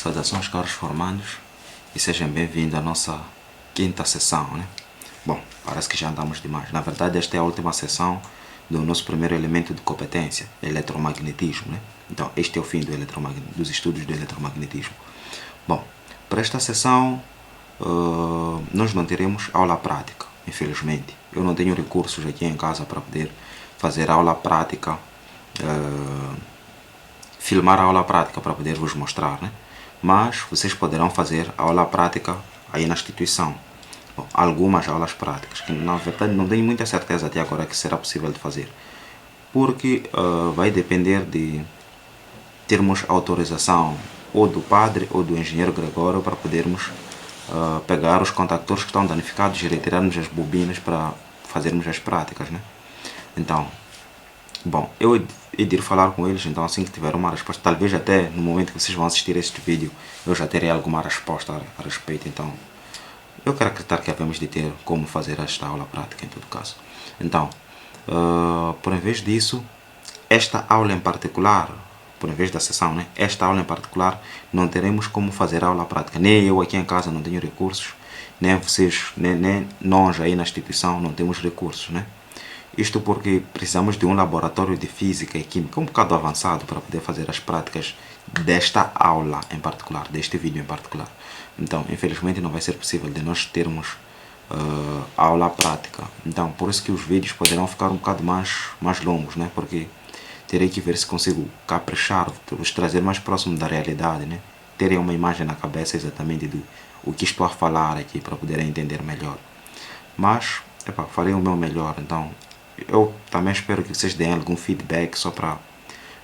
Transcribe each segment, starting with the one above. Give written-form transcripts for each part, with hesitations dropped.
Saudações, caros formandos, e sejam bem-vindos à nossa quinta sessão, né? Bom, parece que já andamos demais. Na verdade, esta é a última sessão do nosso primeiro elemento de competência, eletromagnetismo, né? Então, este é o fim dos estudos do eletromagnetismo. Bom, para esta sessão, nós não teremos aula prática, infelizmente. Eu não tenho recursos aqui em casa para poder fazer aula prática, filmar a aula prática para poder vos mostrar, né? Mas vocês poderão fazer a aula prática aí na instituição. Bom, algumas aulas práticas, que na verdade não tenho muita certeza até agora que será possível de fazer. Porque vai depender de termos autorização ou do padre ou do engenheiro Gregório para podermos pegar os contactores que estão danificados e retirarmos as bobinas para fazermos as práticas, né? Então, bom, eu hei de ir falar com eles, então assim que tiver uma resposta, talvez até no momento que vocês vão assistir este vídeo, eu já terei alguma resposta a respeito, então eu quero acreditar que havemos de ter como fazer esta aula prática em todo caso. Então, por em vez disso, esta aula em particular, por em vez da sessão, né? Esta aula em particular, não teremos como fazer aula prática. Nem eu aqui em casa não tenho recursos, nem vocês, nem nós aí na instituição não temos recursos, né? Isto porque precisamos de um laboratório de física e química um bocado avançado para poder fazer as práticas desta aula em particular, deste vídeo em particular. Então, infelizmente não vai ser possível de nós termos aula prática. Então, por isso que os vídeos poderão ficar um bocado mais longos, né? Porque terei que ver se consigo caprichar, os trazer mais próximo da realidade, né? Terem uma imagem na cabeça exatamente do o que estou a falar aqui para poderem entender melhor. Mas, farei o meu melhor, então eu também espero que vocês deem algum feedback só para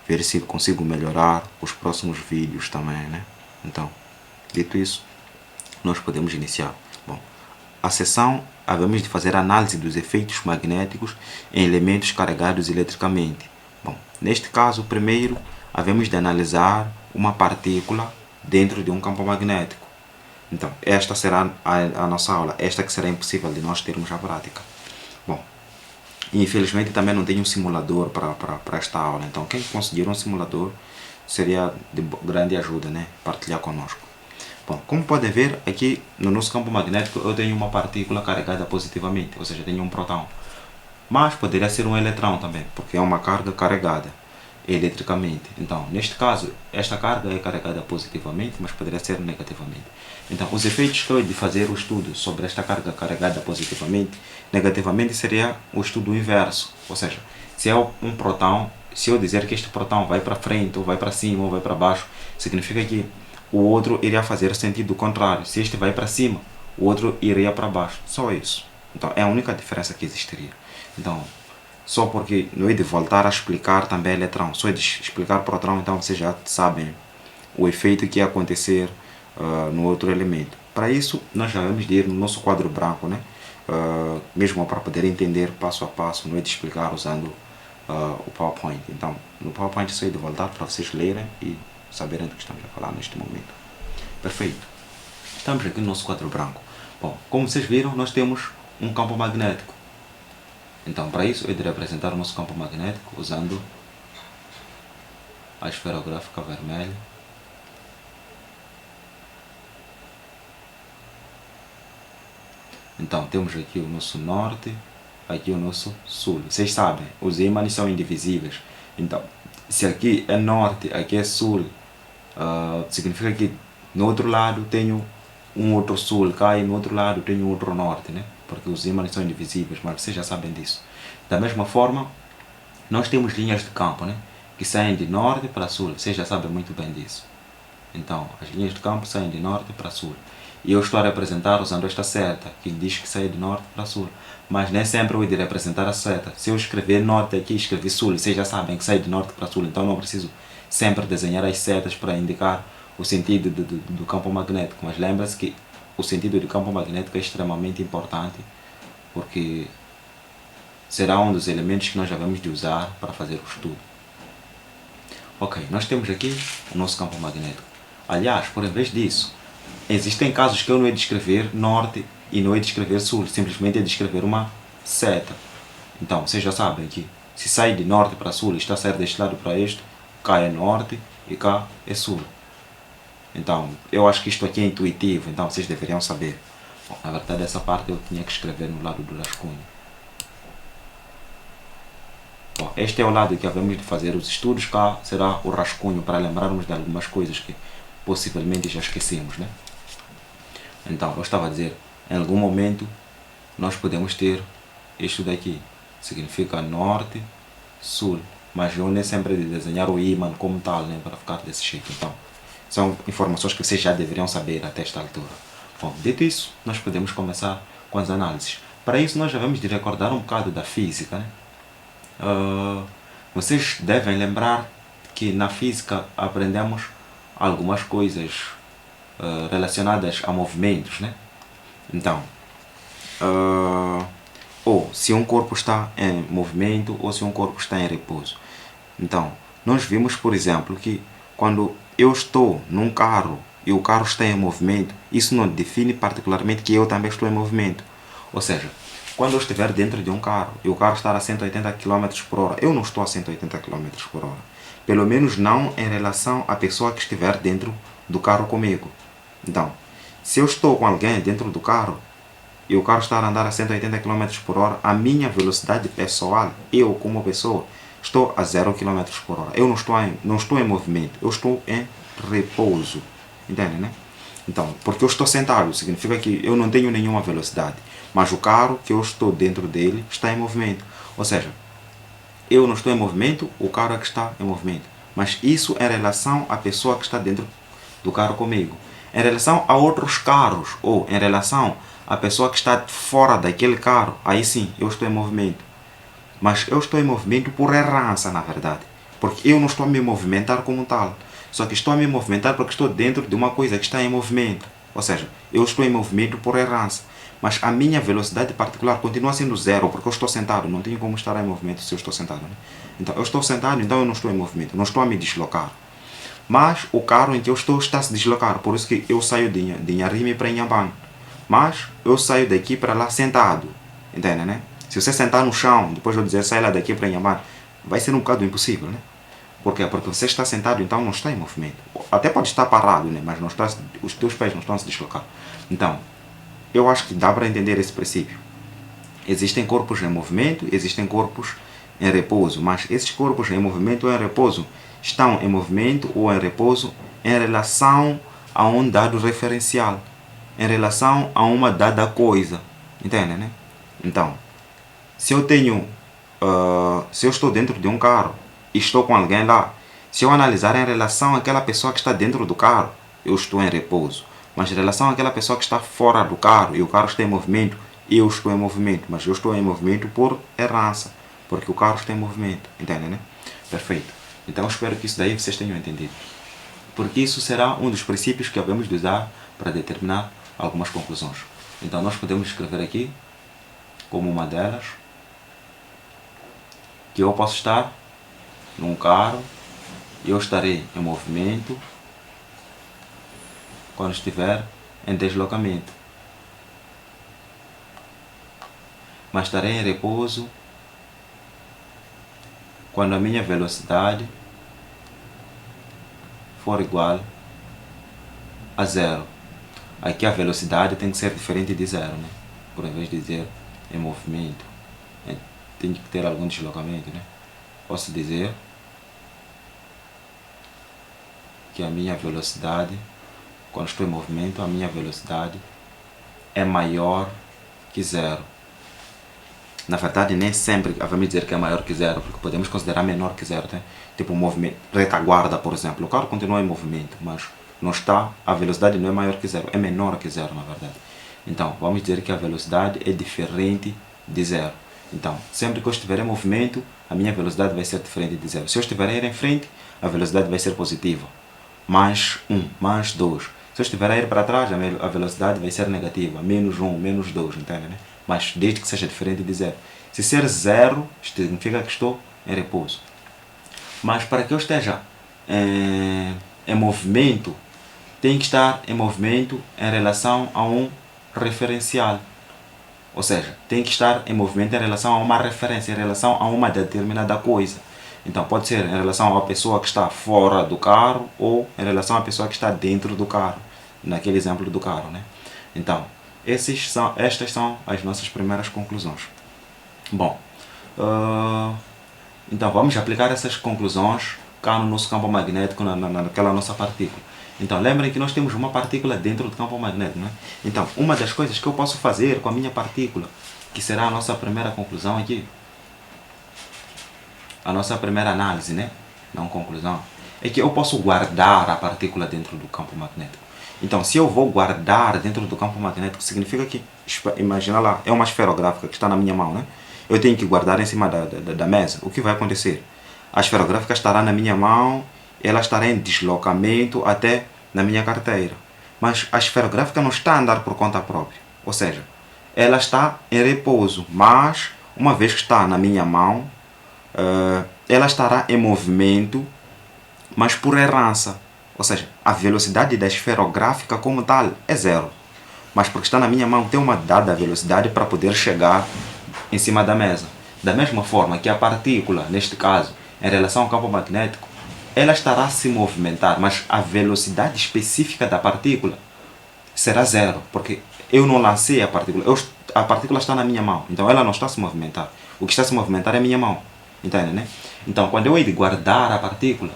ver se consigo melhorar os próximos vídeos também, né? Então, dito isso, nós podemos iniciar. Bom, a sessão havemos de fazer análise dos efeitos magnéticos em elementos carregados eletricamente. Bom, neste caso, primeiro, havemos de analisar uma partícula dentro de um campo magnético. Então, esta será a nossa aula, esta que será impossível de nós termos a prática. Bom, infelizmente também não tenho um simulador para esta aula, então quem conseguir um simulador seria de grande ajuda, né? Partilhar conosco. Bom, como podem ver, aqui no nosso campo magnético eu tenho uma partícula carregada positivamente, ou seja, tenho um próton. Mas poderia ser um eletrão também, porque é uma carga carregada eletricamente. Então, neste caso, esta carga é carregada positivamente, mas poderia ser negativamente. Então, os efeitos que eu hei de fazer o estudo sobre esta carga carregada positivamente, negativamente seria o estudo inverso. Ou seja, se é um próton, se eu dizer que este próton vai para frente, ou vai para cima, ou vai para baixo, significa que o outro iria fazer sentido contrário. Se este vai para cima, o outro iria para baixo. Só isso. Então, é a única diferença que existiria. Então, só porque não é de voltar a explicar também eletrão, só é de explicar próton, então vocês já sabem o efeito que ia acontecer no outro elemento. Para isso, nós já vamos de ir no nosso quadro branco, né? Mesmo para poder entender passo a passo, não é de explicar usando o PowerPoint. Então, no PowerPoint só é de voltar para vocês lerem e saberem do que estamos a falar neste momento. Perfeito. Estamos aqui no nosso quadro branco. Bom, como vocês viram, nós temos um campo magnético. Então, para isso, eu irei apresentar o nosso campo magnético usando a esferográfica vermelha. Então, temos aqui o nosso norte, aqui o nosso sul. Vocês sabem, os ímãs são indivisíveis. Então, se aqui é norte, aqui é sul, significa que no outro lado tenho um outro sul, cá e no outro lado tenho outro norte, né? Porque os ímãs são indivisíveis, mas vocês já sabem disso. Da mesma forma, nós temos linhas de campo, né? Que saem de norte para sul, vocês já sabem muito bem disso. Então, as linhas de campo saem de norte para sul. E eu estou a representar usando esta seta, que diz que sai de norte para sul. Mas nem sempre eu irei representar a seta. Se eu escrever norte aqui e escrever sul, vocês já sabem que sai de norte para sul, então não preciso sempre desenhar as setas para indicar o sentido do campo magnético. Mas lembre-se que o sentido do campo magnético é extremamente importante, porque será um dos elementos que nós já vamos de usar para fazer o estudo. Ok, nós temos aqui o nosso campo magnético. Aliás, por em vez disso, existem casos que eu não hei de escrever norte e não hei de escrever sul, simplesmente hei de escrever uma seta. Então, vocês já sabem que se sai de norte para sul e está a sair deste lado para este, cá é norte e cá é sul. Então, eu acho que isto aqui é intuitivo, então vocês deveriam saber. Bom, na verdade, essa parte eu tinha que escrever no lado do rascunho. Bom, este é o lado que havemos de fazer os estudos, cá será o rascunho para lembrarmos de algumas coisas que possivelmente já esquecemos, né? Então, eu estava a dizer, em algum momento nós podemos ter isto daqui, significa norte, sul, mas eu nem sempre de desenhar o ímã como tal, né, para ficar desse jeito. Então, são informações que vocês já deveriam saber até esta altura. Bom, dito isso, nós podemos começar com as análises. Para isso, nós já vamos de recordar um bocado da física, né? Vocês devem lembrar que na física aprendemos algumas coisas relacionadas a movimentos, né? Então, ou se um corpo está em movimento ou se um corpo está em repouso. Então, nós vimos, por exemplo, que quando eu estou num carro e o carro está em movimento, isso não define particularmente que eu também estou em movimento. Ou seja, quando eu estiver dentro de um carro e o carro está a 180 km por hora, eu não estou a 180 km por hora. Pelo menos não em relação à pessoa que estiver dentro do carro comigo. Então, se eu estou com alguém dentro do carro e o carro está a andar a 180 km por hora, a minha velocidade pessoal, eu como pessoa, estou a 0 km por hora. Eu não estou em movimento, eu estou em repouso. Entende, né? Então, porque eu estou sentado, significa que eu não tenho nenhuma velocidade. Mas o carro que eu estou dentro dele está em movimento. Ou seja, eu não estou em movimento, o carro é que está em movimento. Mas isso em relação à pessoa que está dentro do carro comigo. Em relação a outros carros, ou em relação à pessoa que está fora daquele carro, aí sim, eu estou em movimento. Mas eu estou em movimento por errança, na verdade. Porque eu não estou a me movimentar como tal. Só que estou a me movimentar porque estou dentro de uma coisa que está em movimento. Ou seja, eu estou em movimento por errança. Mas a minha velocidade particular continua sendo zero, porque eu estou sentado. Não tenho como estar em movimento se eu estou sentado, né? Então, eu estou sentado, então eu não estou em movimento. Não estou a me deslocar. Mas o carro em que eu estou está a se deslocar. Por isso que eu saio de Inharime para Inhambane. Mas eu saio daqui para lá sentado. Entende, né? Se você sentar no chão, depois eu dizer sai lá daqui para Inhambane, vai ser um bocado impossível, né? Por quê? Porque você está sentado, então não está em movimento. Até pode estar parado, né? Mas não está, os teus pés não estão a se deslocar. Então, eu acho que dá para entender esse princípio. Existem corpos em movimento, existem corpos em repouso, mas esses corpos em movimento ou em repouso estão em movimento ou em repouso em relação a um dado referencial, em relação a uma dada coisa. Entende, né? Então, se eu tenho, se eu estou dentro de um carro e estou com alguém lá, se eu analisar em relação àquela pessoa que está dentro do carro, eu estou em repouso. Mas em relação àquela pessoa que está fora do carro e o carro está em movimento, eu estou em movimento. Mas eu estou em movimento por errança, porque o carro está em movimento. Entende, né? Perfeito. Então espero que isso daí vocês tenham entendido. Porque isso será um dos princípios que havemos de usar para determinar algumas conclusões. Então nós podemos escrever aqui, como uma delas, que eu posso estar num carro e eu estarei em movimento quando estiver em deslocamento, mas estarei em repouso quando a minha velocidade for igual a zero. Aqui a velocidade tem que ser diferente de zero, né? Por invés de dizer em movimento, tem que ter algum deslocamento, né? Posso dizer que a minha velocidade, quando estou em movimento, a minha velocidade é maior que zero. Na verdade, nem sempre vamos dizer que é maior que zero, porque podemos considerar menor que zero, né? Tipo um movimento, retaguarda, por exemplo. O carro continua em movimento, mas não está, a velocidade não é maior que zero, é menor que zero, na verdade. Então, vamos dizer que a velocidade é diferente de zero. Então, sempre que eu estiver em movimento, a minha velocidade vai ser diferente de zero. Se eu estiver a ir em frente, a velocidade vai ser positiva. Mais 1, mais 2. Se eu estiver a ir para trás, a velocidade vai ser negativa. Menos 1, menos 2, entende, né? Mas desde que seja diferente de zero. Se ser zero, significa que estou em repouso. Mas para que eu esteja em movimento, tem que estar em movimento em relação a um referencial. Ou seja, tem que estar em movimento em relação a uma referência, em relação a uma determinada coisa. Então pode ser em relação à pessoa que está fora do carro ou em relação à pessoa que está dentro do carro, naquele exemplo do carro, né? Então, estas são as nossas primeiras conclusões. Bom, então vamos aplicar essas conclusões cá no nosso campo magnético, naquela nossa partícula. Então lembrem que nós temos uma partícula dentro do campo magnético, né? Então uma das coisas que eu posso fazer com a minha partícula, que será a nossa primeira conclusão aqui, a nossa primeira análise, né? Não conclusão, é que eu posso guardar a partícula dentro do campo magnético. Então, se eu vou guardar dentro do campo magnético, significa que, imagina lá, é uma esferográfica que está na minha mão, né? Eu tenho que guardar em cima da mesa. O que vai acontecer? A esferográfica estará na minha mão, ela estará em deslocamento até na minha carteira. Mas a esferográfica não está a andar por conta própria. Ou seja, ela está em repouso, mas uma vez que está na minha mão, ela estará em movimento, mas por errança. Ou seja, a velocidade da esferográfica como tal é zero. Mas porque está na minha mão, tem uma dada velocidade para poder chegar em cima da mesa. Da mesma forma que a partícula, neste caso, em relação ao campo magnético, ela estará a se movimentar, mas a velocidade específica da partícula será zero, porque eu não lancei a partícula. A partícula está na minha mão, então ela não está a se movimentar. O que está a se movimentar é a minha mão. Entende, né? Então, quando eu hei de guardar a partícula,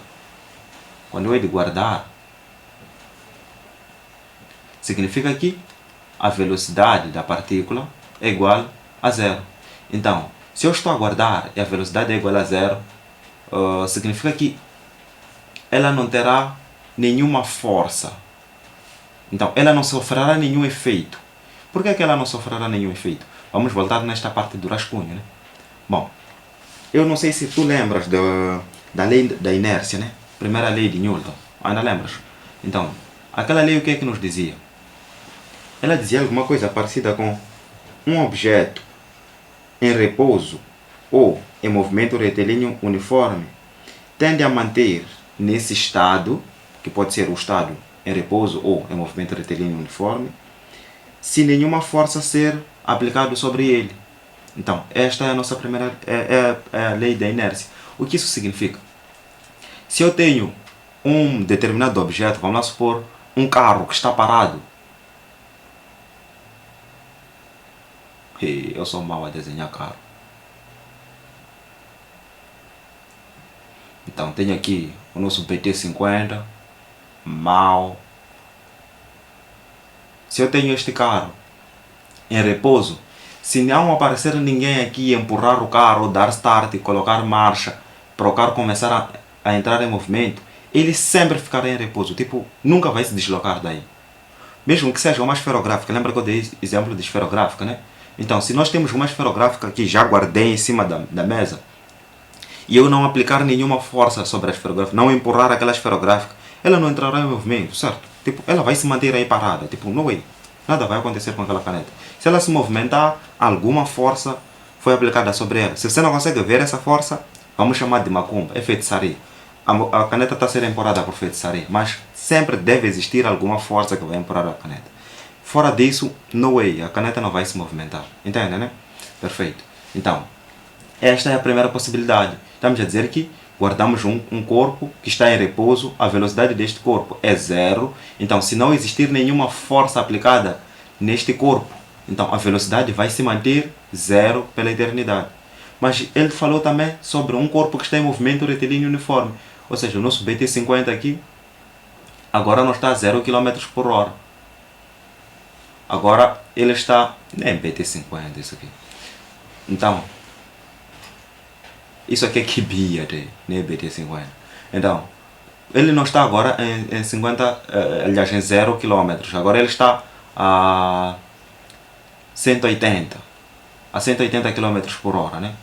significa que a velocidade da partícula é igual a zero. Então, se eu estou a guardar e a velocidade é igual a zero, significa que ela não terá nenhuma força. Então, ela não sofrerá nenhum efeito. Por que ela não sofrerá nenhum efeito? Vamos voltar nesta parte do rascunho, né? Bom, eu não sei se tu lembras da lei da inércia, né? Primeira lei de Newton. Ainda lembras? Então, aquela lei o que é que nos dizia? Ela dizia alguma coisa parecida com um objeto em repouso ou em movimento retilíneo uniforme tende a manter nesse estado, que pode ser o estado em repouso ou em movimento retilíneo uniforme, se nenhuma força ser aplicada sobre ele. Então, esta é a nossa primeira a lei da inércia. O que isso significa? Se eu tenho um determinado objeto, vamos lá supor, um carro que está parado. Eu sou mau a desenhar carro. Então, tenho aqui o nosso BT50, mau. Se eu tenho este carro em repouso, se não aparecer ninguém aqui empurrar o carro, dar start e colocar marcha para o carro começar a entrar em movimento, ele sempre ficará em repouso, tipo, nunca vai se deslocar daí. Mesmo que seja uma esferográfica, lembra que eu dei exemplo de esferográfica, né? Então, se nós temos uma esferográfica que já guardei em cima da mesa, e eu não aplicar nenhuma força sobre a esferográfica, não empurrar aquela esferográfica, ela não entrará em movimento, certo? Tipo, ela vai se manter aí parada, tipo, no way. Nada vai acontecer com aquela caneta. Se ela se movimentar, alguma força foi aplicada sobre ela. Se você não consegue ver essa força, vamos chamar de macumba, é feitiçaria. A caneta está a ser empurrada por feitiçaria, mas sempre deve existir alguma força que vai empurrar a caneta. Fora disso, no way, a caneta não vai se movimentar. Entende, né? Perfeito. Então, esta é a primeira possibilidade. Estamos a dizer que guardamos um corpo que está em repouso, a velocidade deste corpo é zero. Então, se não existir nenhuma força aplicada neste corpo, então a velocidade vai se manter zero pela eternidade. Mas ele falou também sobre um corpo que está em movimento retilíneo uniforme. Ou seja, o nosso BT50 aqui, agora não está a 0 km por hora. Agora ele está... Nem BT50 isso aqui. Então, isso aqui é Kibia, nem BT50. Então, ele não está agora em 50, aliás, em 0 km. Agora ele está a 180. A 180 km por hora, né?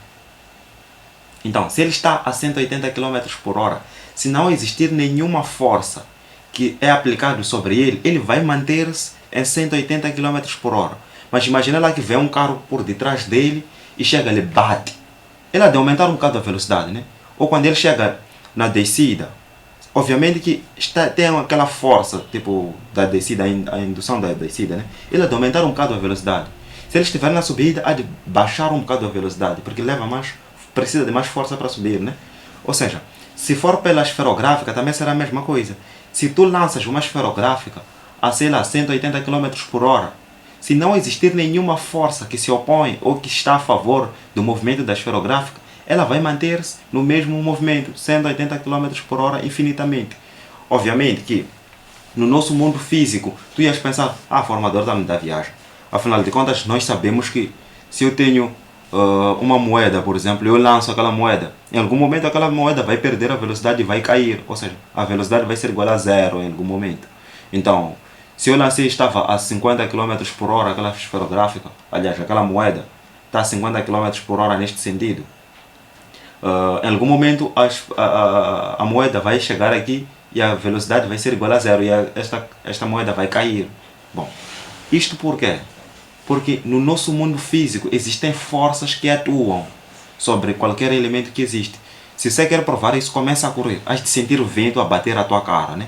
Então, se ele está a 180 km por hora, se não existir nenhuma força que é aplicada sobre ele, ele vai manter-se em 180 km por hora. Mas imagina lá que vem um carro por detrás dele e chega, ele bate. Ele há de aumentar um bocado a velocidade, né? Ou quando ele chega na descida, obviamente que tem aquela força, tipo, da descida, a indução da descida, né? Ele há de aumentar um bocado a velocidade. Se ele estiver na subida, há de baixar um bocado a velocidade, porque precisa de mais força para subir, né? Ou seja, se for pela esferográfica também será a mesma coisa. Se tu lanças uma esferográfica a, sei lá, 180 km por hora, se não existir nenhuma força que se opõe ou que está a favor do movimento da esferográfica, ela vai manter-se no mesmo movimento, 180 km por hora infinitamente. Obviamente que no nosso mundo físico, tu ias pensar, formador está-me da viagem. Afinal de contas, nós sabemos que se eu tenho uma moeda, por exemplo, eu lanço aquela moeda, em algum momento aquela moeda vai perder a velocidade e vai cair, ou seja, a velocidade vai ser igual a zero em algum momento. Então, se eu lancei estava a 50 km por hora aquela esferográfica, aliás, aquela moeda está a 50 km por hora neste sentido, em algum momento a moeda vai chegar aqui e a velocidade vai ser igual a zero e esta moeda vai cair. Bom, isto por quê? Porque no nosso mundo físico existem forças que atuam sobre qualquer elemento que existe. Se você quer provar isso, começa a correr. Has de sentir o vento a bater a tua cara, né?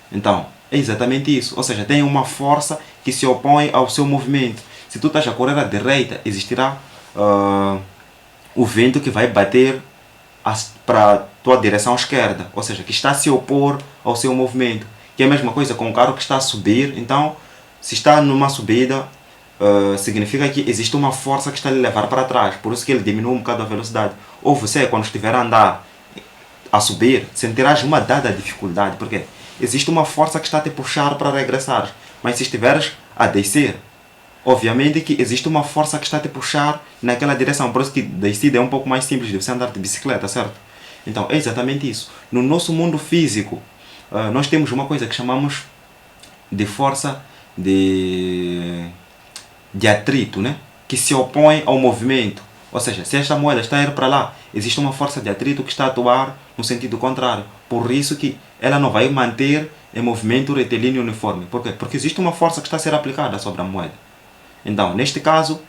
Então, é exatamente isso. Ou seja, tem uma força que se opõe ao seu movimento. Se tu estás a correr à direita, existirá o vento que vai bater para a tua direção esquerda. Ou seja, que está a se opor ao seu movimento. Que é a mesma coisa com o carro que está a subir. Então, se está numa subida, significa que existe uma força que está a lhe levar para trás. Por isso que ele diminui um bocado a velocidade. Ou você, quando estiver a andar, a subir, sentirás uma dada dificuldade. Porque existe uma força que está a te puxar para regressar. Mas se estiveres a descer, obviamente que existe uma força que está a te puxar naquela direção. Por isso que descida é um pouco mais simples de você andar de bicicleta, certo? Então, é exatamente isso. No nosso mundo físico, nós temos uma coisa que chamamos de força de atrito, né? Que se opõe ao movimento. Ou seja, se esta moeda está a ir para lá, existe uma força de atrito que está a atuar no sentido contrário. Por isso que ela não vai manter em movimento retilíneo uniforme. Por quê? Porque existe uma força que está a ser aplicada sobre a moeda. Então, neste caso,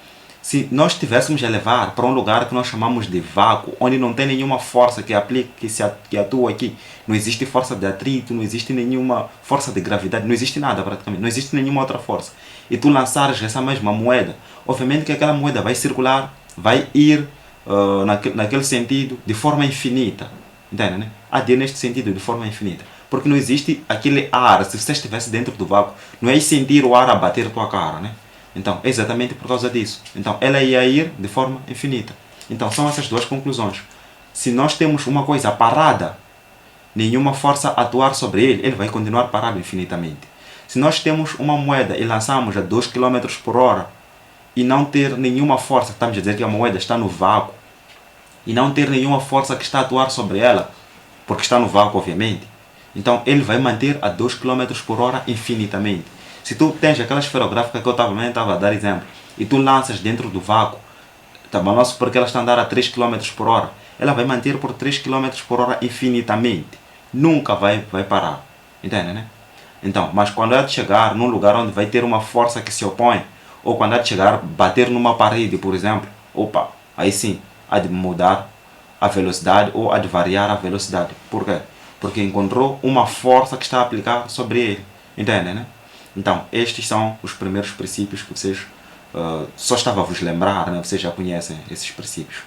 se nós estivéssemos a levar para um lugar que nós chamamos de vácuo, onde não tem nenhuma força que aplique, que atua aqui, não existe força de atrito, não existe nenhuma força de gravidade, não existe nada praticamente, não existe nenhuma outra força. E tu lançares essa mesma moeda, obviamente que aquela moeda vai circular, vai ir naquele sentido de forma infinita. Entende, né? Ir neste sentido de forma infinita. Porque não existe aquele ar, se você estivesse dentro do vácuo, não é sentir o ar a bater a tua cara, né? Então, é exatamente por causa disso. Então, ela ia ir de forma infinita. Então, são essas duas conclusões. Se nós temos uma coisa parada, nenhuma força a atuar sobre ele, ele vai continuar parado infinitamente. Se nós temos uma moeda e lançamos a 2 km por hora e não ter nenhuma força, estamos a dizer que a moeda está no vácuo, e não ter nenhuma força que está a atuar sobre ela, porque está no vácuo, obviamente, então ele vai manter a 2 km por hora infinitamente. Se tu tens aquela esferográfica que eu também estava a dar exemplo, e tu lanças dentro do vácuo, vamos supor que ela está a andar a 3 km por hora, ela vai manter por 3 km por hora infinitamente. Nunca vai parar. Entende, né? Então, mas quando ela chegar num lugar onde vai ter uma força que se opõe, ou quando ela chegar bater numa parede, por exemplo, aí sim, há de mudar a velocidade ou há de variar a velocidade. Por quê? Porque encontrou uma força que está a aplicar sobre ele. Entende, né? Então, estes são os primeiros princípios que vocês só estava a vos lembrar, né? Vocês já conhecem esses princípios.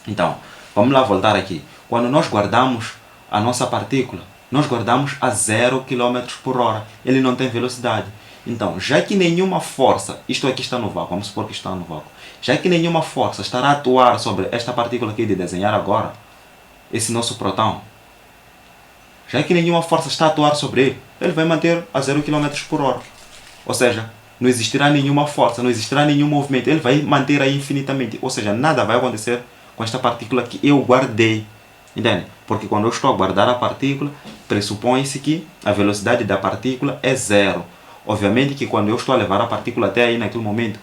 Então, vamos lá voltar aqui. Quando nós guardamos a nossa partícula, nós guardamos a 0 km por hora. Ele não tem velocidade. Então, já que nenhuma força, isto aqui está no vácuo, vamos supor que está no vácuo, já que nenhuma força estará a atuar sobre esta partícula aqui de desenhar agora, esse nosso próton, já que nenhuma força está a atuar sobre ele, ele vai manter a 0 km por hora. Ou seja, não existirá nenhuma força, não existirá nenhum movimento, ele vai manter aí infinitamente. Ou seja, nada vai acontecer com esta partícula que eu guardei. Entende? Porque quando eu estou a guardar a partícula, pressupõe-se que a velocidade da partícula é zero. Obviamente que quando eu estou a levar a partícula até aí naquele momento,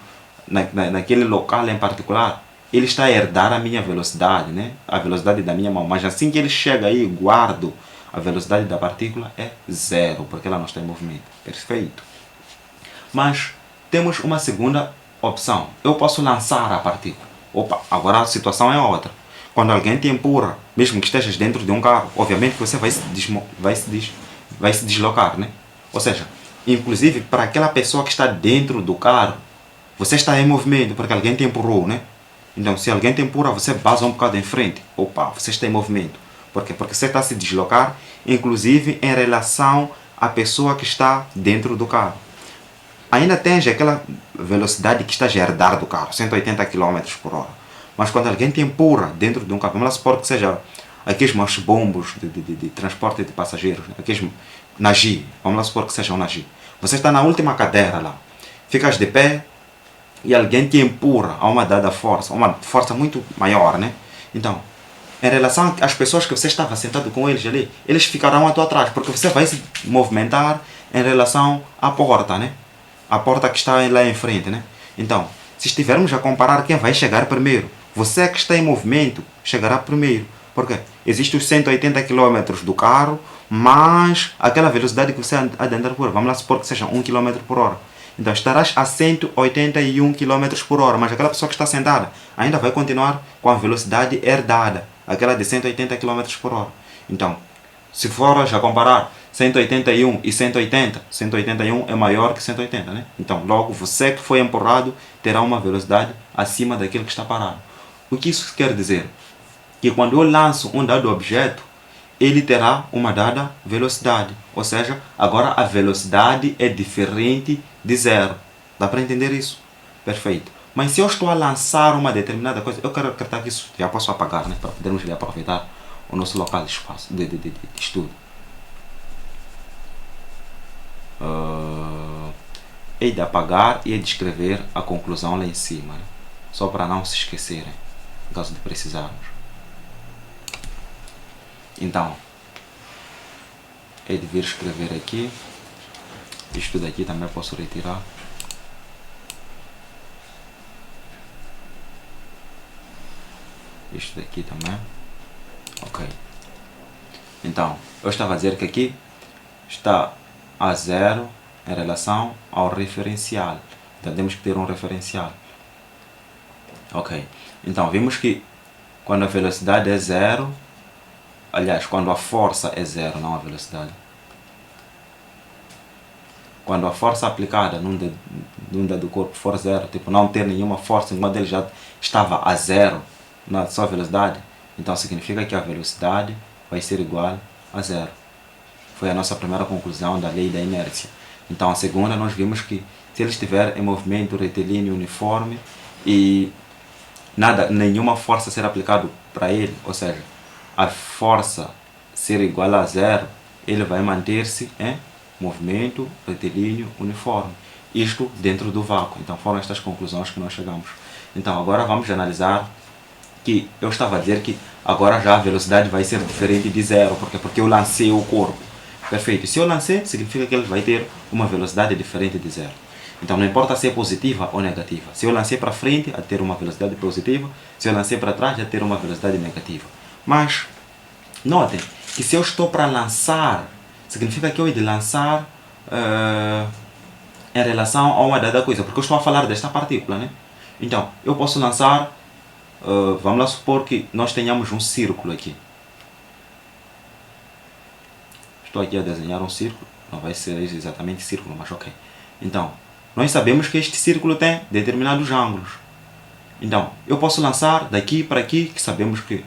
naquele local em particular, ele está a herdar a minha velocidade, né? A velocidade da minha mão. Mas assim que ele chega aí, guardo, a velocidade da partícula é zero, porque ela não está em movimento. Perfeito. Mas temos uma segunda opção. Eu posso lançar a partícula. Agora a situação é outra. Quando alguém te empurra, mesmo que estejas dentro de um carro, obviamente você vai se deslocar, né? Ou seja, inclusive para aquela pessoa que está dentro do carro, você está em movimento porque alguém te empurrou, né? Então, se alguém te empurra, você basa um bocado em frente. Você está em movimento. Por quê? Porque você está a se deslocar, inclusive em relação à pessoa que está dentro do carro. Ainda tens aquela velocidade que estás a herdar do carro, 180 km por hora. Mas quando alguém te empurra dentro de um carro, vamos lá supor que seja aqueles meus bombos de transporte de passageiros, aqueles Nagi, vamos lá supor que seja um Nagi. Você está na última cadeira lá, ficas de pé e alguém te empurra a uma dada força, uma força muito maior, né? Então, em relação às pessoas que você estava sentado com eles ali, eles ficarão à tua trás, porque você vai se movimentar em relação à porta, né? A porta que está lá em frente, né? Então, se estivermos a comparar quem vai chegar primeiro, você que está em movimento chegará primeiro. Por quê? Existe os 180 km do carro, mas aquela velocidade que você anda por hora, vamos lá supor que seja 1 km por hora. Então estarás a 181 km por hora, mas aquela pessoa que está sentada ainda vai continuar com a velocidade herdada, aquela de 180 km por hora. Então, se fores a comparar 181 e 180, 181 é maior que 180, né? Então, logo, você que foi empurrado terá uma velocidade acima daquele que está parado. O que isso quer dizer? Que quando eu lanço um dado objeto, ele terá uma dada velocidade. Ou seja, agora a velocidade é diferente de zero. Dá para entender isso? Perfeito. Mas se eu estou a lançar uma determinada coisa, eu quero acreditar que isso já posso apagar, né? Para podermos aproveitar o nosso local de espaço, de estudo. Hei de apagar e hei de escrever a conclusão lá em cima, né? Só para não se esquecerem, caso de precisarmos. Então, hei de vir escrever aqui. Isto daqui também posso retirar. Isto daqui também. Ok. Então, eu estava a dizer que aqui está a zero em relação ao referencial. Então, temos que ter um referencial. Ok. Então, vimos que quando a velocidade é zero, aliás, quando a força é zero, não a velocidade. Quando a força aplicada num dado corpo for zero, tipo não ter nenhuma força, enquanto ele já estava a zero na sua velocidade, então significa que a velocidade vai ser igual a zero. Foi a nossa primeira conclusão da lei da inércia. Então a segunda, nós vimos que se ele estiver em movimento retilíneo uniforme e nenhuma força ser aplicada para ele, ou seja, a força ser igual a zero, ele vai manter-se em movimento retilíneo uniforme. Isto dentro do vácuo. Então foram estas conclusões que nós chegamos. Então agora vamos analisar que eu estava a dizer que agora já a velocidade vai ser diferente de zero. Porque eu lancei o corpo. Perfeito. Se eu lancei, significa que ele vai ter uma velocidade diferente de zero. Então não importa se é positiva ou negativa. Se eu lancei para frente, a ter uma velocidade positiva. Se eu lancei para trás, a ter uma velocidade negativa. Mas notem que se eu estou para lançar, significa que eu hei de lançar em relação a uma dada coisa, porque eu estou a falar desta partícula, né? Então, eu posso lançar, vamos lá supor que nós tenhamos um círculo aqui. Estou aqui a desenhar um círculo, não vai ser exatamente círculo, mas ok. Então, nós sabemos que este círculo tem determinados ângulos. Então, eu posso lançar daqui para aqui, que sabemos que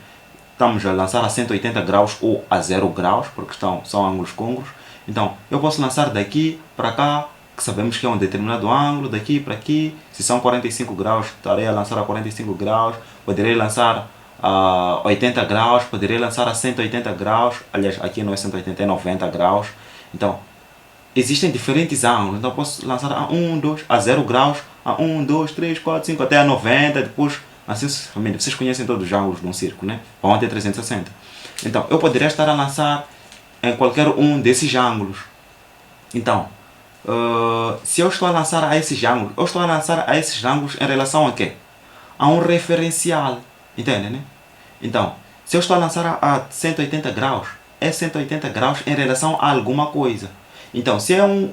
estamos a lançar a 180 graus ou a 0 graus, porque são ângulos côncavos. Então, eu posso lançar daqui para cá, que sabemos que é um determinado ângulo, daqui para aqui. Se são 45 graus, estarei a lançar a 45 graus. Poderei lançar a 80 graus, poderei lançar a 180 graus. Aliás, aqui não é 180, é 90 graus. Então, existem diferentes ângulos. Então, eu posso lançar a 1, 2, a 0 graus, a 1, 2, 3, 4, 5, até a 90, depois assim sucessivamente. Vocês conhecem todos os ângulos de um círculo, né? Vão até 360. Então, eu poderia estar a lançar em qualquer um desses ângulos. Então, se eu estou a lançar a esses ângulos, eu estou a lançar a esses ângulos em relação a quê? A um referencial. Entende, né? Então, se eu estou a lançar a 180 graus, é 180 graus em relação a alguma coisa. Então, se é um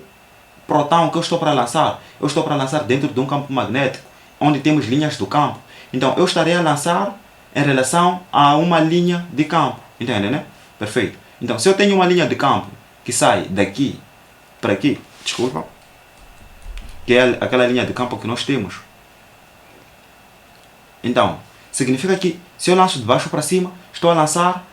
próton que eu estou para lançar dentro de um campo magnético, onde temos linhas do campo. Então, eu estarei a lançar em relação a uma linha de campo. Entende, né? Perfeito. Então, se eu tenho uma linha de campo que sai daqui para aqui, desculpa, que é aquela linha de campo que nós temos. Então, significa que se eu lanço de baixo para cima, estou a lançar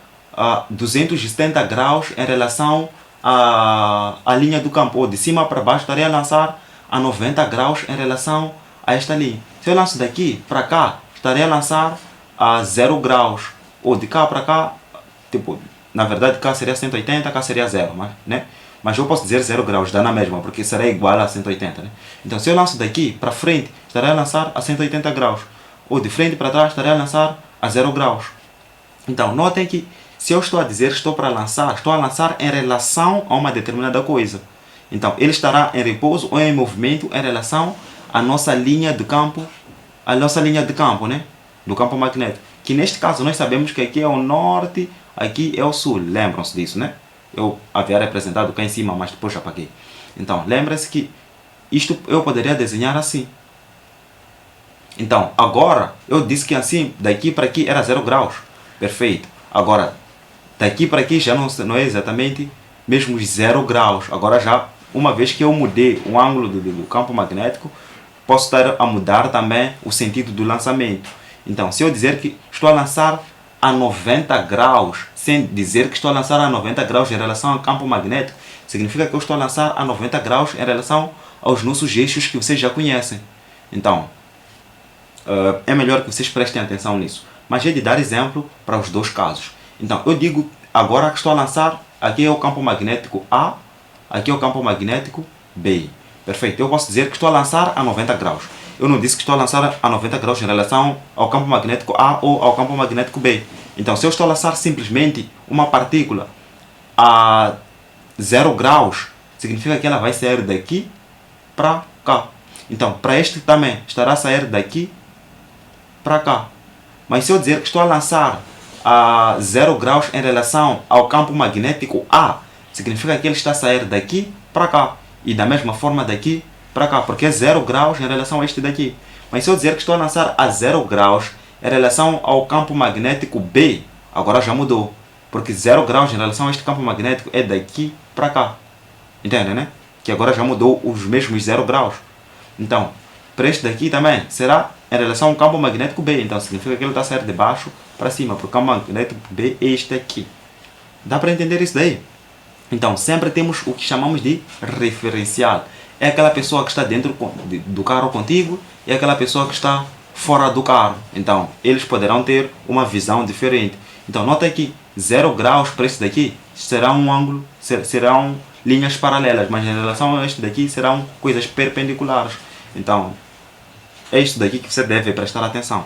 270 graus em relação à linha do campo, ou de cima para baixo estaria a lançar a 90 graus em relação a esta linha. Se eu lanço daqui para cá, estaria a lançar a 0 graus, ou de cá para cá, tipo, na verdade cá seria 180, cá seria 0, né? Mas eu posso dizer 0 graus, dá na mesma, porque será igual a 180, né? Então se eu lanço daqui para frente, estaria a lançar a 180 graus, ou de frente para trás, estaria a lançar a 0 graus. Então notem que se eu estou a dizer estou a lançar em relação a uma determinada coisa. Então ele estará em repouso ou em movimento em relação à nossa linha de campo, né? Do campo magnético. Que neste caso nós sabemos que aqui é o norte, aqui é o sul. Lembram-se disso, né? Eu havia representado cá em cima, mas depois apaguei. Então lembre-se que isto eu poderia desenhar assim. Então agora eu disse que assim, daqui para aqui era 0 graus. Perfeito. Agora daqui para aqui já não é exatamente mesmo os 0 graus. Agora já, uma vez que eu mudei o ângulo do campo magnético, posso estar a mudar também o sentido do lançamento. Então, se eu dizer que estou a lançar a 90 graus, sem dizer que estou a lançar a 90 graus em relação ao campo magnético, significa que eu estou a lançar a 90 graus em relação aos nossos eixos que vocês já conhecem. Então, é melhor que vocês prestem atenção nisso. Mas é de dar exemplo para os dois casos. Então, eu digo agora que estou a lançar, aqui é o campo magnético A, aqui é o campo magnético B. Perfeito. Eu posso dizer que estou a lançar a 90 graus. Eu não disse que estou a lançar a 90 graus em relação ao campo magnético A ou ao campo magnético B. Então, se eu estou a lançar simplesmente uma partícula a 0 graus, significa que ela vai sair daqui para cá. Então, para este também, estará a sair daqui para cá. Mas se eu dizer que estou a lançar a 0 graus em relação ao campo magnético A, significa que ele está a sair daqui para cá. E da mesma forma daqui para cá, porque é 0 graus em relação a este daqui. Mas se eu dizer que estou a lançar a 0 graus em relação ao campo magnético B, agora já mudou. Porque 0 graus em relação a este campo magnético é daqui para cá. Entende, né? Que agora já mudou os mesmos 0 graus. Então, para este daqui também será em relação ao campo magnético B. Então significa que ele está a sair de baixo para cima, porque o campo magnético B é este aqui. Dá para entender isso daí? Então sempre temos o que chamamos de referencial. É aquela pessoa que está dentro do carro contigo e aquela pessoa que está fora do carro. Então eles poderão ter uma visão diferente. Então nota que 0 graus para este daqui será um ângulo, serão linhas paralelas, mas em relação a este daqui serão coisas perpendiculares. Então é isto daqui que você deve prestar atenção.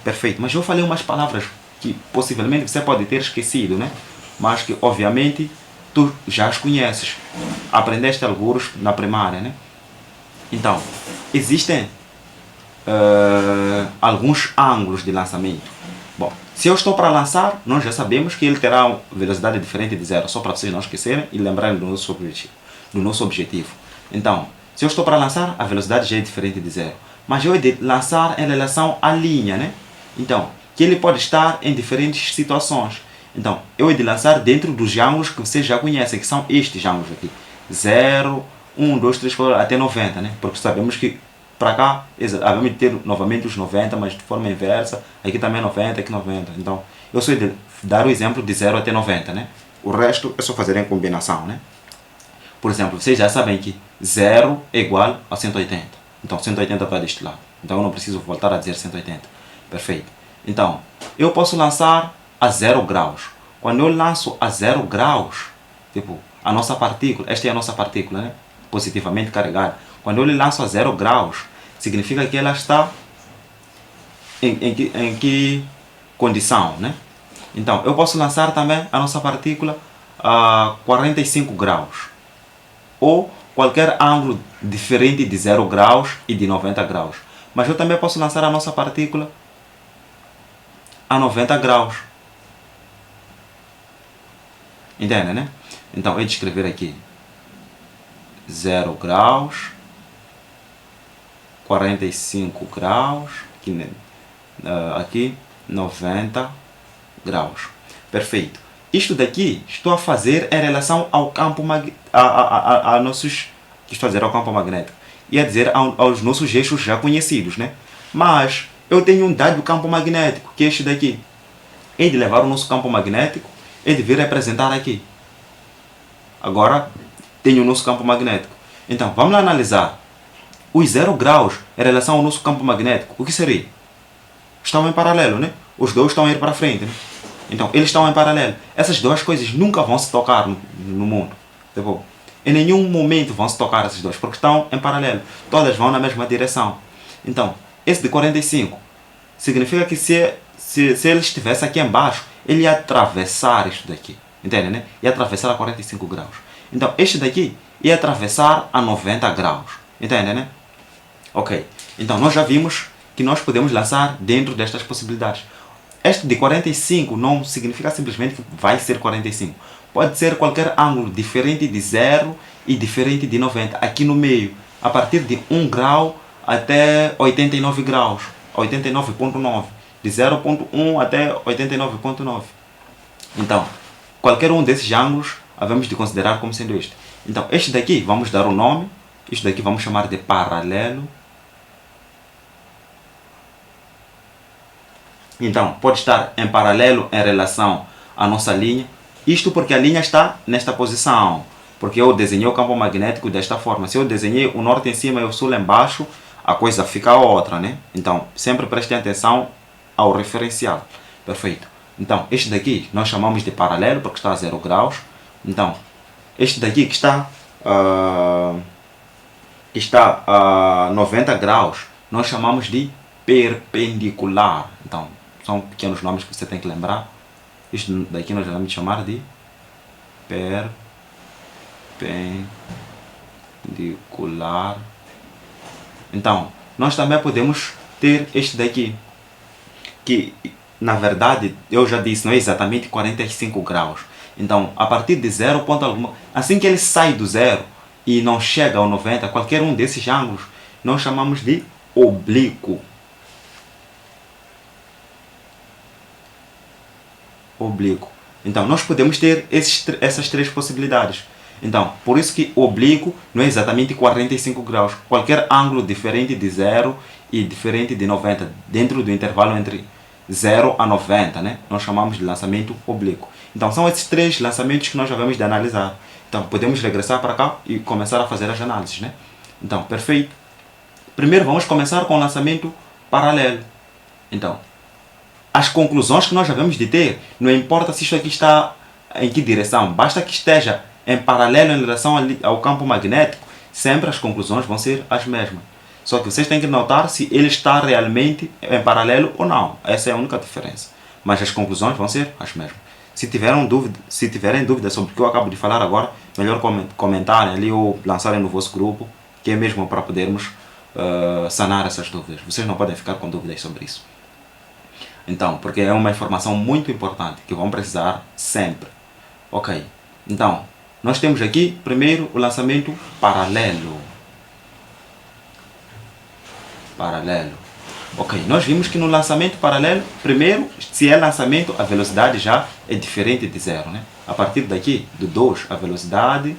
Perfeito. Mas eu falei umas palavras que possivelmente você pode ter esquecido, né? Mas que obviamente tu já as conheces. Aprendeste alguns na primária, né? Então, existem alguns ângulos de lançamento. Bom, se eu estou para lançar, nós já sabemos que ele terá uma velocidade diferente de 0, só para vocês não esquecerem e lembrarem do nosso objetivo. Então, se eu estou para lançar, a velocidade já é diferente de 0. Mas eu he de lançar em relação à linha, né? Então, que ele pode estar em diferentes situações. Então, eu he de lançar dentro dos ângulos que vocês já conhecem, que são estes ângulos aqui. 0, 1, 2, 3, 4, até 90, né? Porque sabemos que para cá, vamos ter novamente os 90, mas de forma inversa. Aqui também 90, aqui 90. Então, eu só he de dar o exemplo de 0 até 90, né? O resto é só fazer em combinação, né? Por exemplo, vocês já sabem que 0 é igual a 180. Então 180 vai deste lado. Então eu não preciso voltar a dizer 180. Perfeito. Então, eu posso lançar a 0 graus. Quando eu lanço a 0 graus, tipo, a nossa partícula, esta é a nossa partícula, né? Positivamente carregada. Quando eu lhe lanço a 0 graus, significa que ela está em que condição, né? Então, eu posso lançar também a nossa partícula a 45 graus. Ou qualquer ângulo diferente de 0 graus e de 90 graus. Mas eu também posso lançar a nossa partícula a 90 graus. Entende, né? Então, eu vou escrever aqui 0 graus, 45 graus, aqui 90 graus. Perfeito. Isto daqui estou a fazer em relação ao campo ao campo magnético. E a dizer aos nossos eixos já conhecidos, né? Mas eu tenho um dado campo magnético, que é este daqui. É de levar o nosso campo magnético é de vir representar aqui. Agora, tem o nosso campo magnético. Então, vamos lá analisar. Os 0 graus em relação ao nosso campo magnético, o que seria? Estão em paralelo, né? Os dois estão a ir para frente, né? Então, eles estão em paralelo. Essas duas coisas nunca vão se tocar no mundo. Tipo, em nenhum momento vão se tocar essas duas, porque estão em paralelo. Todas vão na mesma direção. Então, esse de 45 significa que se ele estivesse aqui embaixo, ele ia atravessar isto daqui. Entende, né? Ia atravessar a 45 graus. Então, este daqui ia atravessar a 90 graus. Entende, né? Ok. Então, nós já vimos que nós podemos lançar dentro destas possibilidades. Este de 45 não significa simplesmente que vai ser 45. Pode ser qualquer ângulo diferente de 0 e diferente de 90. Aqui no meio, a partir de 1 grau até 89 graus. 89,9. De 0,1 até 89,9. Então, qualquer um desses ângulos havemos de considerar como sendo este. Então, este daqui vamos dar o nome. Este daqui vamos chamar de paralelo. Então, pode estar em paralelo em relação à nossa linha. Isto porque a linha está nesta posição. Porque eu desenhei o campo magnético desta forma. Se eu desenhei o norte em cima e o sul embaixo, a coisa fica outra, né? Então, sempre prestem atenção ao referencial. Perfeito. Então, este daqui nós chamamos de paralelo porque está a 0 graus. Então, este daqui que está a 90 graus, nós chamamos de perpendicular. Então, são pequenos nomes que você tem que lembrar. Isto daqui nós vamos chamar de perpendicular. Então, nós também podemos ter este daqui, que na verdade, eu já disse, não é exatamente 45 graus. Então, a partir de 0 ponto alguma, assim que ele sai do 0 e não chega ao 90, qualquer um desses ângulos, nós chamamos de oblíquo. Oblíquo. Então, nós podemos ter essas três possibilidades. Então, por isso que oblíquo não é exatamente 45 graus. Qualquer ângulo diferente de 0 e diferente de 90, dentro do intervalo entre 0 a 90, né? Nós chamamos de lançamento oblíquo. Então, são esses três lançamentos que nós já vamos de analisar. Então, podemos regressar para cá e começar a fazer as análises, né? Então, perfeito. Primeiro, vamos começar com o lançamento paralelo. Então, as conclusões que nós já vamos de ter, não importa se isto aqui está em que direção, basta que esteja em paralelo em relação ao campo magnético, sempre as conclusões vão ser as mesmas. Só que vocês têm que notar se ele está realmente em paralelo ou não. Essa é a única diferença. Mas as conclusões vão ser as mesmas. Se tiverem dúvida sobre o que eu acabo de falar agora, melhor comentarem ali ou lançarem no vosso grupo, que é mesmo para podermos sanar essas dúvidas. Vocês não podem ficar com dúvidas sobre isso. Então, porque é uma informação muito importante que vão precisar sempre. Ok, então, nós temos aqui primeiro o lançamento paralelo. Ok, nós vimos que no lançamento paralelo, primeiro, se é lançamento, a velocidade já é diferente de 0, né? A partir daqui, do 2, a velocidade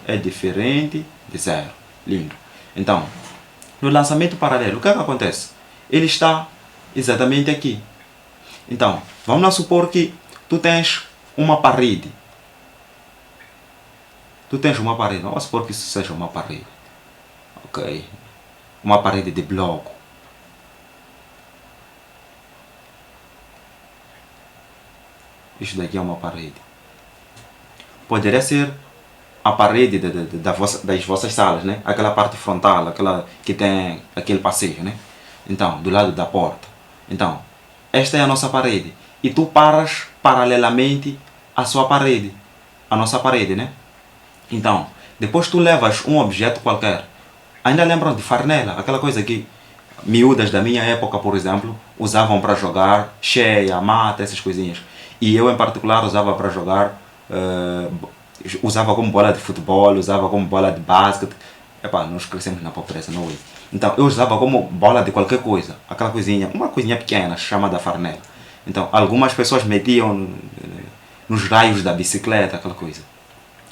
é diferente de 0. Lindo. Então, no lançamento paralelo, o que é que acontece? Ele está exatamente aqui. Então, vamos lá supor que tu tens uma parede. Vamos supor que isso seja uma parede. Ok. Uma parede de bloco. Isso daqui é uma parede. Poderia ser a parede das vossas salas, né? Aquela parte frontal, aquela que tem aquele passeio, né? Então, do lado da porta. Então, esta é a nossa parede. E tu paras paralelamente à sua parede. A nossa parede, né? Então, depois tu levas um objeto qualquer. Ainda lembram de farnela? Aquela coisa que miúdas da minha época, por exemplo, usavam para jogar cheia, mata, essas coisinhas. E eu, em particular, usava para jogar... usava como bola de futebol, usava como bola de basquete. Epá, nós crescemos na pobreza, não é? Então, eu usava como bola de qualquer coisa. Aquela coisinha, uma coisinha pequena, chamada farnela. Então, algumas pessoas metiam nos raios da bicicleta, aquela coisa.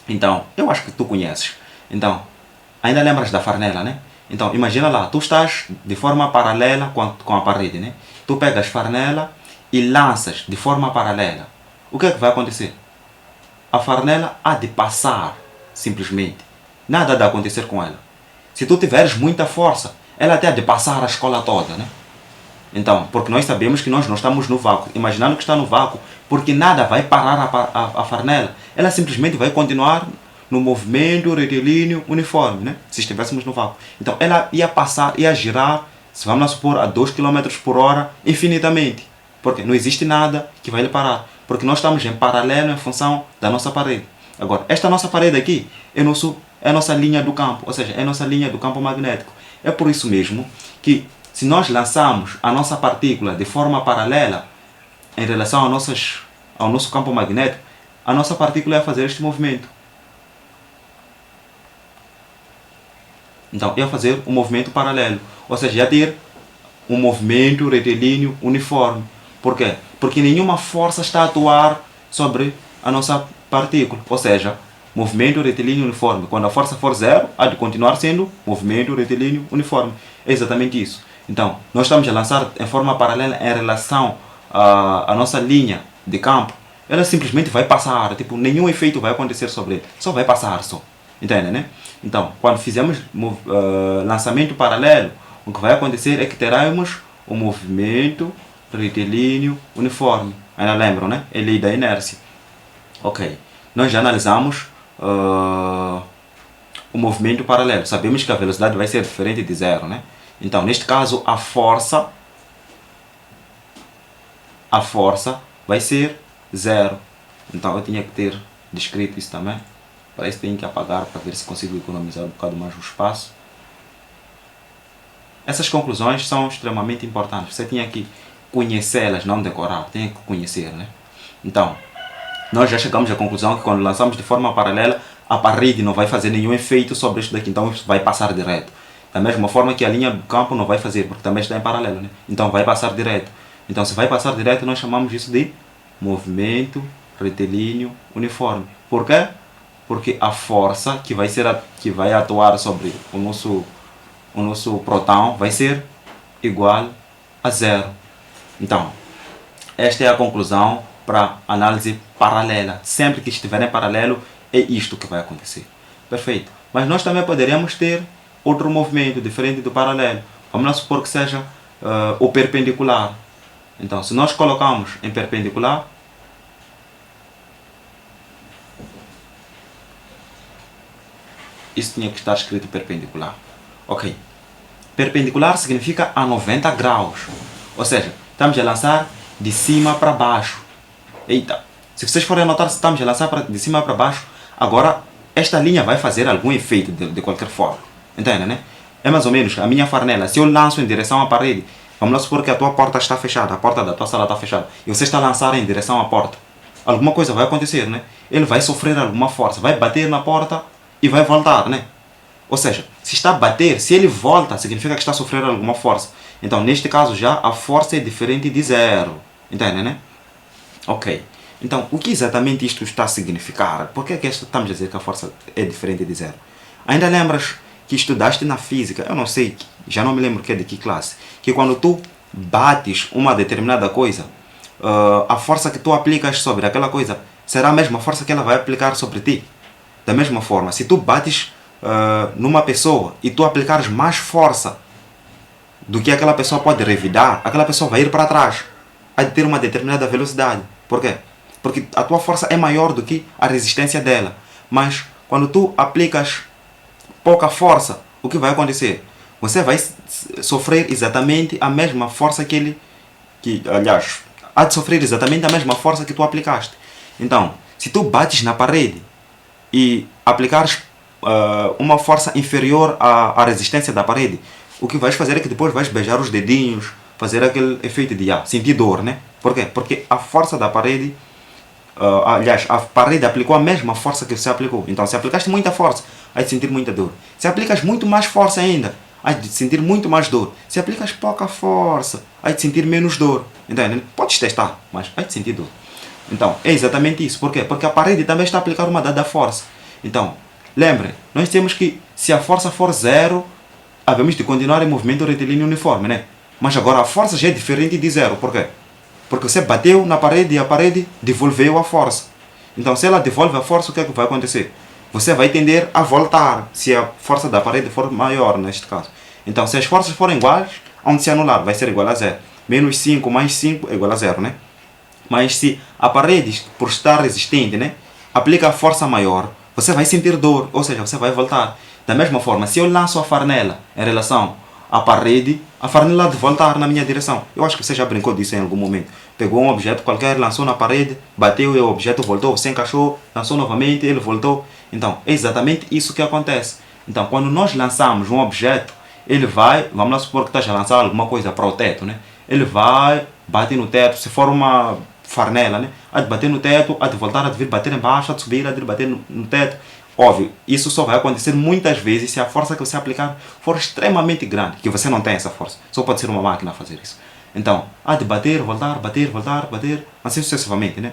Então, eu acho que tu conheces. Então, ainda lembras da farnela, né? Então, imagina lá, tu estás de forma paralela com a parede, né? Tu pegas farnela e lanças de forma paralela. o que é que vai acontecer? A farnela há de passar, simplesmente. Nada há de acontecer com ela. Se tu tiveres muita força, ela até há de passar a escola toda, né? Então, porque nós sabemos que nós não estamos no vácuo. Imaginando que está no vácuo, porque nada vai parar a farnela. Ela simplesmente vai continuar no movimento retilíneo uniforme, né? Se estivéssemos no vácuo. Então, ela ia passar, ia girar, se vamos lá supor, a 2 km por hora, infinitamente. Porque não existe nada que vai lhe parar. Porque nós estamos em paralelo em função da nossa parede. Agora, esta nossa parede aqui é a nossa linha do campo, ou seja, é a nossa linha do campo magnético. É por isso mesmo que, se nós lançarmos a nossa partícula de forma paralela em relação ao nosso campo magnético, a nossa partícula ia fazer este movimento. Então, ia fazer um movimento paralelo, ou seja, ia ter um movimento retilíneo uniforme. Por quê? Porque nenhuma força está a atuar sobre a nossa partícula, ou seja, movimento retilíneo uniforme. Quando a força for zero, há de continuar sendo movimento retilíneo uniforme. É exatamente isso. Então, nós estamos a lançar em forma paralela em relação à nossa linha de campo. Ela simplesmente vai passar, tipo, nenhum efeito vai acontecer sobre ele. Só vai passar, só. Entende, né? Então, quando fizermos lançamento paralelo, o que vai acontecer é que teremos um movimento retilíneo uniforme. Ainda lembram, né? É lei da inércia. Ok. Nós já analisamos o movimento paralelo. Sabemos que a velocidade vai ser diferente de zero, né? Então, neste caso, a força vai ser zero. Então, eu tinha que ter descrito isso também. Para isso, tenho que apagar para ver se consigo economizar um bocado mais o espaço. Essas conclusões são extremamente importantes. Você tinha que conhecê-las, não decorar. Tem que conhecer, né? Então, nós já chegamos à conclusão que quando lançamos de forma paralela, a parede não vai fazer nenhum efeito sobre isto daqui. Então, isso vai passar direto. Da mesma forma que a linha do campo não vai fazer, porque também está em paralelo, né? Então, vai passar direto. Então, se vai passar direto, nós chamamos isso de movimento retilíneo uniforme. Por quê? Porque a força que vai atuar sobre o nosso próton vai ser igual a zero. Então, esta é a conclusão para análise paralela. Sempre que estiver em paralelo, é isto que vai acontecer. Perfeito. Mas nós também poderíamos ter outro movimento diferente do paralelo. Vamos lá supor que seja o perpendicular. Então, se nós colocamos em perpendicular, isso tinha que estar escrito perpendicular. Ok. Perpendicular significa a 90 graus. Ou seja, estamos a lançar de cima para baixo. Eita. Se vocês forem notar, se estamos a lançar de cima para baixo, agora esta linha vai fazer algum efeito de qualquer forma. Entende, né? É mais ou menos a minha farnela. Se eu lanço em direção à parede, vamos lá supor que a tua porta está fechada, a porta da tua sala está fechada, e você está a lançar em direção à porta. Alguma coisa vai acontecer, né? Ele vai sofrer alguma força, vai bater na porta e vai voltar, né? Ou seja, se está a bater, se ele volta, significa que está a sofrer alguma força. Então, neste caso já, a força é diferente de zero. Entende, né? Ok. Então, o que exatamente isto está a significar? Por que é que estamos a dizer que a força é diferente de zero? Ainda lembras que estudaste na física, eu não sei, já não me lembro que é de que classe, que quando tu bates uma determinada coisa, a força que tu aplicas sobre aquela coisa será a mesma força que ela vai aplicar sobre ti. Da mesma forma, se tu bates numa pessoa e tu aplicares mais força do que aquela pessoa pode revidar, aquela pessoa vai ir para trás, vai ter uma determinada velocidade. Por quê? Porque a tua força é maior do que a resistência dela. Mas quando tu aplicas pouca força, o que vai acontecer? Você vai sofrer exatamente a mesma força aliás, há de sofrer exatamente a mesma força que tu aplicaste. Então, se tu bates na parede e aplicares uma força inferior à resistência da parede, o que vais fazer é que depois vais beijar os dedinhos, fazer aquele efeito de sentir dor, né? Por quê? Porque a força da parede, aliás, a parede aplicou a mesma força que você aplicou. Então, se aplicaste muita força, vai sentir muita dor. Se aplicas muito mais força ainda, vai sentir muito mais dor. Se aplicas pouca força, vai sentir menos dor. Entende? Podes testar, mas vai sentir dor. Então, é exatamente isso. Por quê? Porque a parede também está a aplicar uma dada força. Então, lembre, nós temos que, se a força for zero, havemos de continuar em movimento retilíneo uniforme, né? Mas agora a força já é diferente de zero. Por quê? Porque você bateu na parede e a parede devolveu a força. Então, se ela devolve a força, o que é que vai acontecer? Você vai tender a voltar, se a força da parede for maior, neste caso. Então, se as forças forem iguais, onde se anular vai ser igual a zero. Menos 5 mais 5 é igual a zero, né? Mas se a parede, por estar resistente, né, aplica a força maior, você vai sentir dor, ou seja, você vai voltar. Da mesma forma, se eu lanço a farnela em relação à parede, a farnela há de voltar na minha direção. Eu acho que você já brincou disso em algum momento. Pegou um objeto qualquer, lançou na parede, bateu e o objeto voltou, você encaixou, lançou novamente, ele voltou. Então, é exatamente isso que acontece. Então, quando nós lançamos um objeto, ele vai, vamos lá supor que estás a lançar alguma coisa para o teto, né? Ele vai, bate no teto, se for uma farnela, né? Há de bater no teto, há de voltar, há de vir bater embaixo, há de subir, há de bater no teto. Óbvio, isso só vai acontecer muitas vezes se a força que você aplicar for extremamente grande, que você não tem essa força. Só pode ser uma máquina a fazer isso. Então, há de bater, voltar, bater, voltar, bater, assim sucessivamente, né?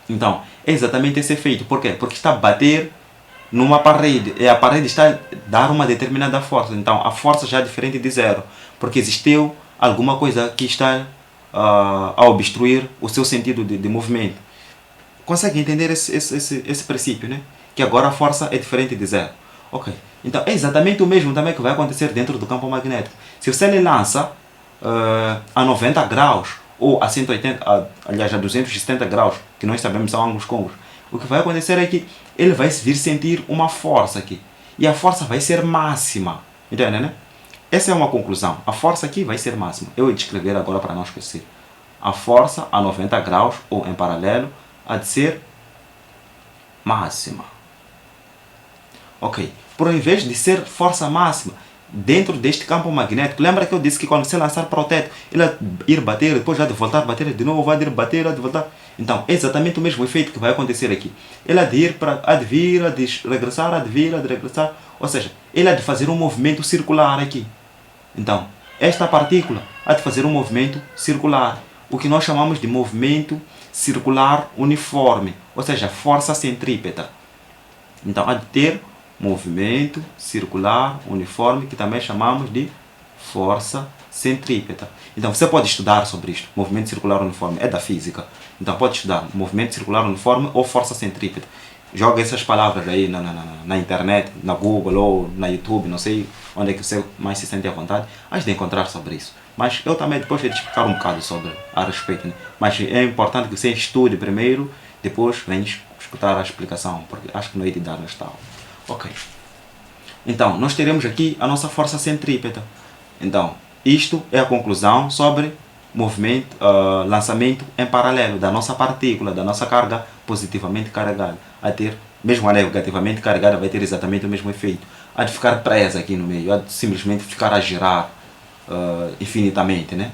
Então, é exatamente esse efeito. Por quê? Porque está a bater numa parede e a parede está a dar uma determinada força. Então, a força já é diferente de zero, porque existiu alguma coisa que está a obstruir o seu sentido de movimento. Consegue entender esse princípio, né? Que agora a força é diferente de zero. Ok. Então, é exatamente o mesmo também que vai acontecer dentro do campo magnético. Se você lhe lança a 90 graus ou a 180, aliás, a 270 graus, que nós sabemos são ângulos côncavos, o que vai acontecer é que ele vai vir sentir uma força aqui. E a força vai ser máxima. Entende, né? Essa é uma conclusão. A força aqui vai ser máxima. Eu vou descrever agora para não esquecer. A força a 90 graus ou em paralelo há de ser máxima. Ok. Por invés de ser força máxima dentro deste campo magnético, lembra que eu disse que quando você lançar para o teto, ele vai ir bater, depois há de voltar, bater de novo, vai ir bater, há de voltar. Então, é exatamente o mesmo efeito que vai acontecer aqui. Ele há de ir para, há de vir, há de regressar, há de vir, há de regressar. Ou seja, ele há de fazer um movimento circular aqui. Então, esta partícula há de fazer um movimento circular, o que nós chamamos de movimento circular uniforme, ou seja, força centrípeta. Então, há de ter movimento circular uniforme, que também chamamos de força centrípeta. Então, você pode estudar sobre isto, movimento circular uniforme, é da física. Então, pode estudar movimento circular uniforme ou força centrípeta. Joga essas palavras aí na internet, na Google ou na YouTube, não sei onde é que você mais se sente à vontade, hás de encontrar sobre isso. Mas eu também depois vou te explicar um bocado sobre a respeito, né? Mas é importante que você estude primeiro, depois vens escutar a explicação, porque acho que não ia te dar nesta aula. Ok. Então, nós teremos aqui a nossa força centrípeta. Então, isto é a conclusão sobre movimento, lançamento em paralelo da nossa partícula, da nossa carga positivamente carregada. A ter, mesmo a negativamente carregada, vai ter exatamente o mesmo efeito. Há de ficar presa aqui no meio, há de simplesmente ficar a girar infinitamente, né?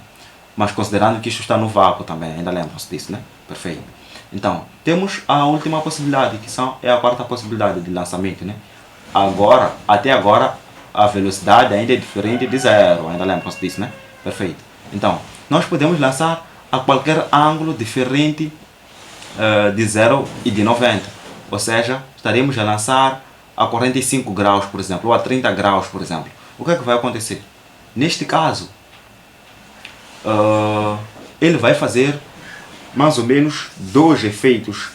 Mas considerando que isto está no vácuo também, ainda lembram-se disso, né? Perfeito. Então, temos a última possibilidade, que é a quarta possibilidade de lançamento, né? Agora, até agora, a velocidade ainda é diferente de zero, ainda lembram-se disso, né? Perfeito. Então, nós podemos lançar a qualquer ângulo diferente de 0 e de 90. Ou seja, estaremos a lançar a 45 graus, por exemplo, ou a 30 graus, por exemplo. O que é que vai acontecer? Neste caso, ele vai fazer mais ou menos dois efeitos.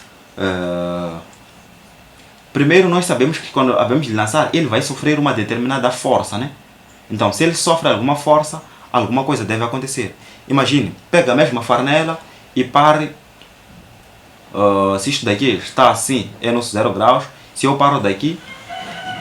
Primeiro, nós sabemos que quando havemos de lançar, ele vai sofrer uma determinada força, né? Então, se ele sofre alguma força, alguma coisa deve acontecer. Imagine, pega a mesma farnela e pare. Se isto daqui está assim, é nos 0 graus. Se eu paro daqui,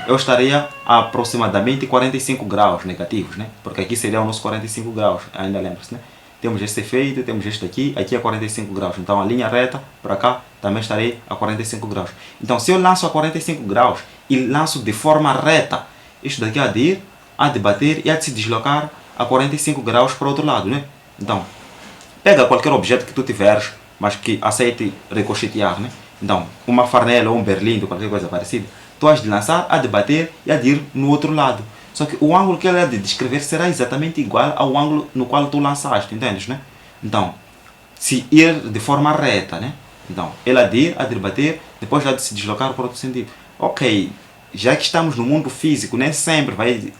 eu estaria a aproximadamente 45 graus negativos, né? Porque aqui seria os 45 graus, ainda lembra-se, né? Temos este efeito, temos este aqui é 45 graus. Então a linha reta para cá também estarei a 45 graus. Então se eu lanço a 45 graus e lanço de forma reta, isto daqui há de ir, há de bater e há de se deslocar a 45 graus para o outro lado, né? Então, pega qualquer objeto que tu tiveres, mas que aceite ricochetear, né? Então, uma farnela ou um berlindo, qualquer coisa parecida, tu has de lançar, há de bater e há de ir no outro lado. Só que o ângulo que ele há de descrever será exatamente igual ao ângulo no qual tu lançaste, entendes, né? Então, se ir de forma reta, né? Então, ele há de ir, há de bater, depois há de se deslocar para outro sentido. Ok, já que estamos no mundo físico, nem sempre vai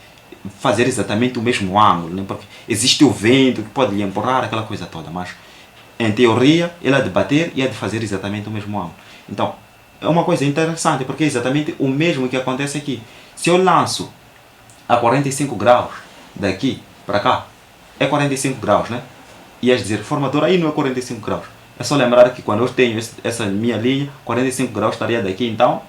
fazer exatamente o mesmo ângulo, né? Porque existe o vento que pode lhe empurrar, aquela coisa toda, mas em teoria, ele há de bater e há de fazer exatamente o mesmo ângulo. Então, é uma coisa interessante, porque é exatamente o mesmo que acontece aqui. Se eu lanço a 45 graus daqui para cá, é 45 graus, né? E as dizer, formador, aí não é 45 graus. É só lembrar que quando eu tenho essa minha linha, 45 graus estaria daqui, então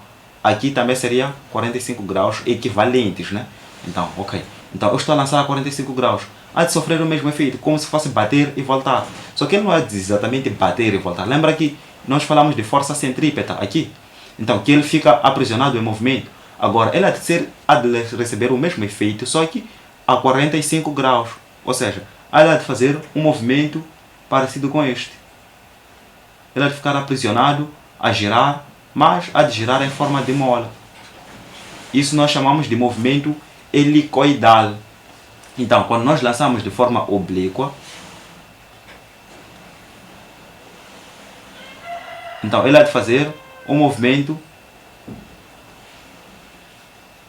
aqui também seria 45 graus equivalentes, né? Então, ok. Então eu estou a lançar a 45 graus. Há de sofrer o mesmo efeito, como se fosse bater e voltar. Só que ele não é de exatamente bater e voltar. Lembra que nós falamos de força centrípeta aqui? Então, que ele fica aprisionado em movimento. Agora, ele há de receber o mesmo efeito, só que a 45 graus. Ou seja, ele há de fazer um movimento parecido com este. Ele há de ficar aprisionado, a girar, mas há de girar em forma de mola. Isso nós chamamos de movimento helicoidal. Então, quando nós lançamos de forma oblíqua, então ele há de fazer um movimento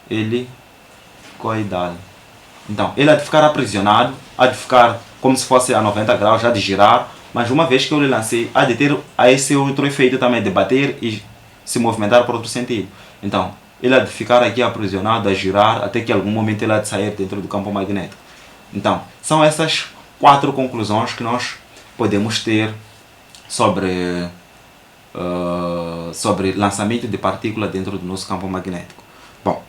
helicoidal. Então, ele há de ficar aprisionado, há de ficar como se fosse a 90 graus, há de girar, mas uma vez que eu lhe lancei, há de ter esse outro efeito também de bater e se movimentar por outro sentido. Então, ele há de ficar aqui aprisionado, a girar, até que em algum momento ele há de sair dentro do campo magnético. Então, são essas 4 conclusões que nós podemos ter sobre lançamento de partícula dentro do nosso campo magnético. Bom,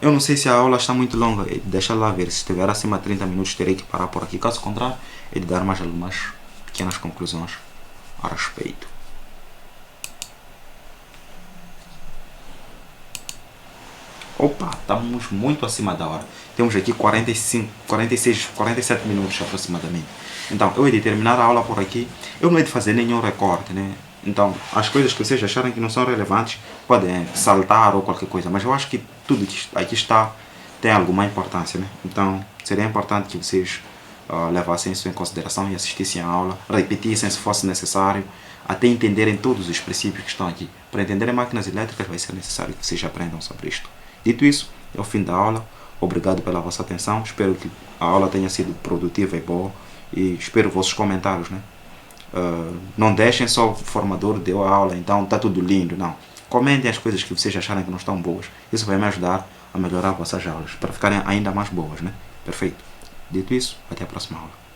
eu não sei se a aula está muito longa, deixa lá ver, se estiver acima de 30 minutos terei que parar por aqui, caso contrário, é de dar mais algumas pequenas conclusões a respeito. Opa, estamos muito acima da hora. Temos aqui 45, 46, 47 minutos aproximadamente. Então, eu hei de terminar a aula por aqui. Eu não hei de fazer nenhum recorte, né? Então, as coisas que vocês acharem que não são relevantes, podem saltar ou qualquer coisa. Mas eu acho que tudo que aqui está tem alguma importância, né? Então, seria importante que vocês levassem isso em consideração e assistissem à aula, repetissem se fosse necessário, até entenderem todos os princípios que estão aqui. Para entenderem máquinas elétricas, vai ser necessário que vocês aprendam sobre isto. Dito isso, é o fim da aula. Obrigado pela vossa atenção. Espero que a aula tenha sido produtiva e boa. E espero vossos comentários, né? Não deixem só o formador deu a aula, então está tudo lindo. Não. Comentem as coisas que vocês acharem que não estão boas. Isso vai me ajudar a melhorar vossas aulas, para ficarem ainda mais boas, né? Perfeito. Dito isso, até a próxima aula.